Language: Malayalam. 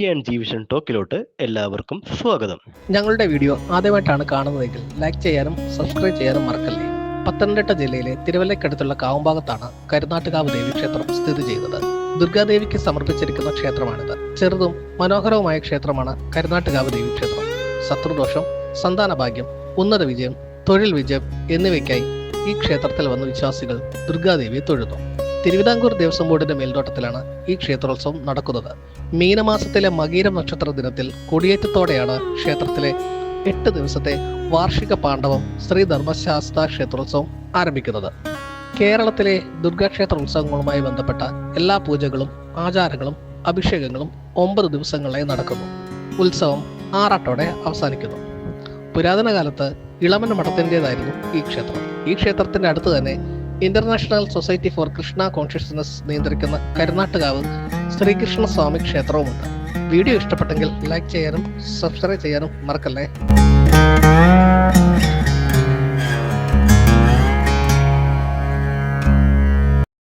G&G വിഷൻ ടോക്കിലോട്ട് എല്ലാവർക്കും സ്വാഗതം. ഞങ്ങളുടെ വീഡിയോ ആദ്യമായിട്ടാണ് കാണുന്നതെങ്കിൽ ലൈക്ക് ചെയ്യാനും സബ്സ്ക്രൈബ് ചെയ്യാനും മറക്കല്ലേ. പത്തനംതിട്ട ജില്ലയിലെ തിരുവല്ലയ്ക്കടുത്തുള്ള കാവുംഭാഗത്താണ് കരുനാട്ടുകാവ് ദേവി ക്ഷേത്രം സ്ഥിതി ചെയ്യുന്നത്. ദുർഗാദേവിക്ക് സമർപ്പിച്ചിരിക്കുന്ന ക്ഷേത്രമാണിത്. ചെറുതും മനോഹരവുമായ ക്ഷേത്രമാണ് കരുനാട്ടുകാവ് ദേവി ക്ഷേത്രം. ശത്രുദോഷം, സന്താന ഭാഗ്യം, ഉന്നത വിജയം, തൊഴിൽ വിജയം എന്നിവയ്ക്കായി ഈ ക്ഷേത്രത്തിൽ വന്ന വിശ്വാസികൾ ദുർഗാദേവിയെ തൊഴുന്നു. തിരുവിതാംകൂർ ദേവസ്വം ബോർഡിന്റെ മേൽനോട്ടത്തിലാണ് ഈ ക്ഷേത്രോത്സവം നടക്കുന്നത്. മീനമാസത്തിലെ മകീരം നക്ഷത്ര ദിനത്തിൽ കൊടിയേറ്റത്തോടെയാണ് ക്ഷേത്രത്തിലെ 8 ദിവസത്തെ വാർഷിക പാണ്ഡവം ശ്രീ ധർമ്മശാസ്ത്ര ക്ഷേത്രോത്സവം ആരംഭിക്കുന്നത്. കേരളത്തിലെ ദുർഗാക്ഷേത്ര ഉത്സവങ്ങളുമായി ബന്ധപ്പെട്ട എല്ലാ പൂജകളും ആചാരങ്ങളും അഭിഷേകങ്ങളും 9 ദിവസങ്ങളായി നടക്കുന്നു. ഉത്സവം ആറാട്ടോടെ അവസാനിക്കുന്നു. പുരാതന കാലത്ത് ഇളമന മഠത്തിൻ്റെതായിരുന്നു ഈ ക്ഷേത്രം. ഈ ക്ഷേത്രത്തിന്റെ അടുത്ത് തന്നെ international society for Krishna consciousness നിയന്ത്രിക്കുന്ന കരുനാട്ടുകാവ് ശ്രീകൃഷ്ണ സ്വാമി ക്ഷേത്രവുമുണ്ട്. വീഡിയോ ഇഷ്ടപ്പെട്ടെങ്കിൽ ലൈക്ക് ചെയ്യാനും സബ്സ്ക്രൈബ് ചെയ്യാനും മറക്കല്ലേ.